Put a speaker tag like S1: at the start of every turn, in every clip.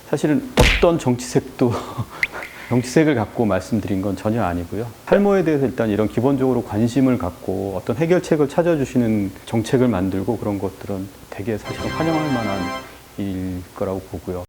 S1: 사실은 어떤 정치색도 정치색을 갖고 말씀드린 건 전혀 아니고요. 탈모에 대해서 일단 이런 기본적으로 관심을 갖고 어떤 해결책을 찾아주시는 정책을 만들고 그런 것들은 되게 사실은 환영할 만한 일일 거라고 보고요.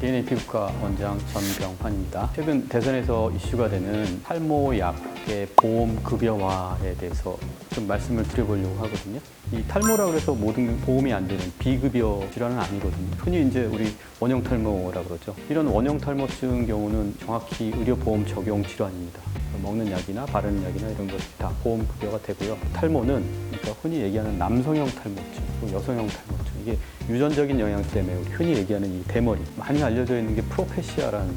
S1: DNA 피부과 원장 전병환입니다. 최근 대선에서 이슈가 되는 탈모약의 보험 급여화에 대해서 좀 말씀을 드려보려고 하거든요. 이 탈모라고 해서 모든 보험이 안 되는 비급여 질환은 아니거든요. 흔히 이제 우리 원형 탈모라고 그러죠. 이런 원형 탈모증 경우는 정확히 의료보험 적용 질환입니다. 먹는 약이나 바르는 약이나 이런 것이 다 보험 급여가 되고요. 탈모는 그러니까 흔히 얘기하는 남성형 탈모증, 또 여성형 탈모증, 이게 유전적인 영향 때문에 우리 흔히 얘기하는 이 대머리, 많이 알려져 있는 게 프로페시아라는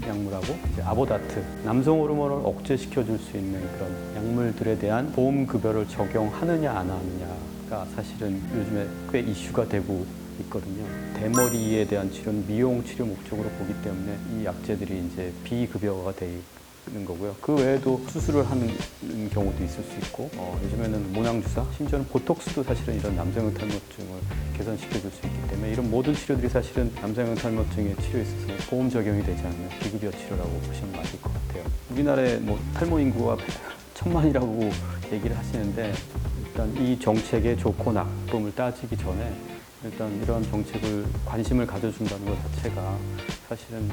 S1: 약물하고 이제 아보다트, 남성 호르몬을 억제시켜 줄 수 있는 그런 약물들에 대한 보험 급여를 적용하느냐 안 하느냐가 사실은 요즘에 꽤 이슈가 되고 있거든요. 대머리에 대한 치료는 미용 치료 목적으로 보기 때문에 이 약제들이 이제 비급여가 돼 있는 거고요. 그 외에도 수술을 하는 경우도 있을 수 있고, 요즘에는 모낭주사, 심지어는 보톡스도 사실은 이런 남성형 탈모증을 개선시켜 줄 수 있기 때문에 이런 모든 치료들이 사실은 남성형 탈모증의 치료에 있어서 보험 적용이 되지 않는 비급여 치료라고 보시면 맞을 것 같아요. 우리나라의 뭐 탈모 인구가 1000만이라고 얘기를 하시는데, 일단 이 정책의 좋고 나쁨을 따지기 전에 일단 이러한 정책을 관심을 가져준다는 것 자체가 사실은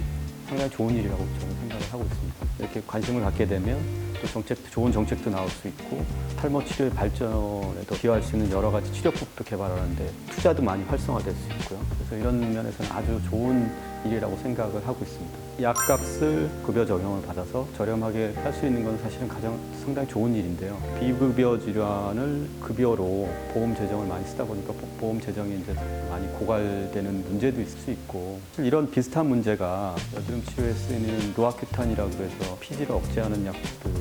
S1: 상당히 좋은 일이라고 저는 생각을 하고 있습니다. 이렇게 관심을 갖게 되면 또 좋은 정책도 나올 수 있고 탈모 치료의 발전에도 기여할 수 있는 여러 가지 치료법도 개발하는데 투자도 많이 활성화될 수 있고요. 그래서 이런 면에서는 아주 좋은 일이라고 생각을 하고 있습니다. 약값을 급여 적용을 받아서 저렴하게 할 수 있는 건 사실은 상당히 좋은 일인데요. 비급여 질환을 급여로 보험 재정을 많이 쓰다 보니까 보험 재정이 이제 많이 고갈되는 문제도 있을 수 있고, 이런 비슷한 문제가 여드름 치료에 쓰이는 로아큐탄이라고 해서 피지를 억제하는 약들이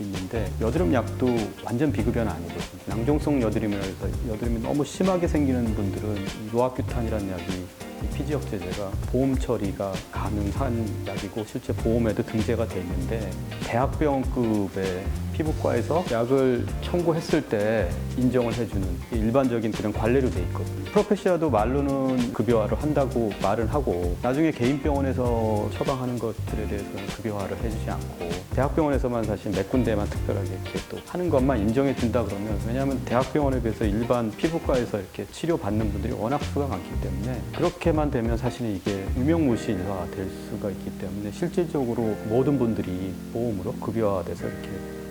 S1: 있는데, 여드름 약도 완전 비급여는 아니거든요. 낭종성 여드름이라 해서 여드름이 너무 심하게 생기는 분들은 이 로아큐탄이라는 약이 피지 억제제가 보험 처리가 가능한 약이고 실제 보험에도 등재가 돼 있는데, 대학병원급의 피부과에서 약을 청구했을 때 인정을 해주는 일반적인 그런 관례로 돼 있거든요. 프로페시아도 말로는 급여화를 한다고 말은 하고 나중에 개인 병원에서 처방하는 것들에 대해서는 급여화를 해주지 않고 대학병원에서만 사실 몇 군데만 특별하게 이렇게 또 하는 것만 인정해 준다 그러면, 왜냐하면 대학병원에 비해서 일반 피부과에서 이렇게 치료받는 분들이 워낙 수가 많기 때문에 그렇게만 되면 사실 이게 유명무실화가 될 수가 있기 때문에 실질적으로 모든 분들이 보험으로 급여화돼서 이렇게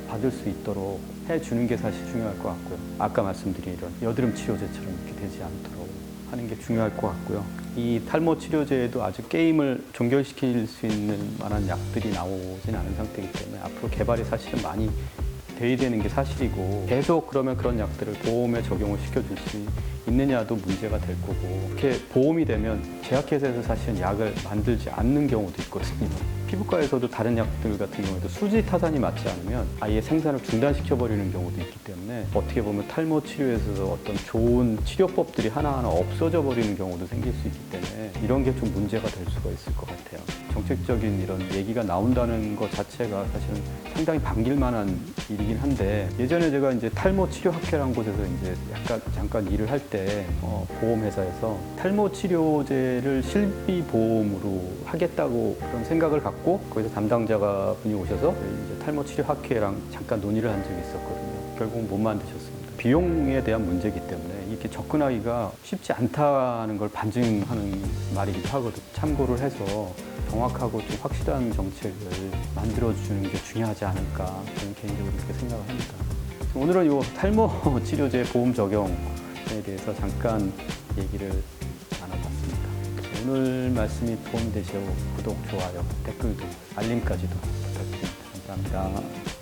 S1: 받을 수 있도록 해주는 게 사실 중요할 것 같고요. 아까 말씀드린 이런 여드름 치료제처럼 이렇게 되지 않도록 하는 게 중요할 것 같고요. 이 탈모 치료제에도 아직 게임을 종결시킬 수 있는 만한 약들이 나오진 않은 상태이기 때문에 앞으로 개발이 사실은 많이 돼야 되는 게 사실이고, 계속 그러면 그런 약들을 보험에 적용을 시켜줄 수 있느냐도 문제가 될 거고, 이렇게 보험이 되면 제약회사에서 사실은 약을 만들지 않는 경우도 있거든요. 피부과에서도 다른 약들 같은 경우에도 수지 타산이 맞지 않으면 아예 생산을 중단시켜버리는 경우도 있기 때문에 어떻게 보면 탈모 치료에서 어떤 좋은 치료법들이 하나하나 없어져 버리는 경우도 생길 수 있기 때문에 이런 게 좀 문제가 될 수가 있을 것 같아요. 정책적인 이런 얘기가 나온다는 것 자체가 사실은 상당히 반길 만한 일이긴 한데, 예전에 제가 이제 탈모 치료학회라는 곳에서 이제 잠깐 일을 할 때 보험회사에서 탈모 치료제를 실비 보험으로 하겠다고 그런 생각을 갖고 거기서 담당자가 분이 오셔서 이제 탈모 치료학회랑 잠깐 논의를 한 적이 있었거든요. 결국은 못 만드셨습니다. 비용에 대한 문제이기 때문에 이렇게 접근하기가 쉽지 않다는 걸 반증하는 말이기도 하거든요. 참고를 해서 정확하고 좀 확실한 정책을 만들어주는 게 중요하지 않을까, 저는 개인적으로 그렇게 생각을 합니다. 오늘은 이 탈모 치료제 보험 적용에 대해서 잠깐 얘기를 나눠봤습니다. 오늘 말씀이 도움이 되시고 구독, 좋아요, 댓글도, 알림까지도 부탁드립니다. 감사합니다.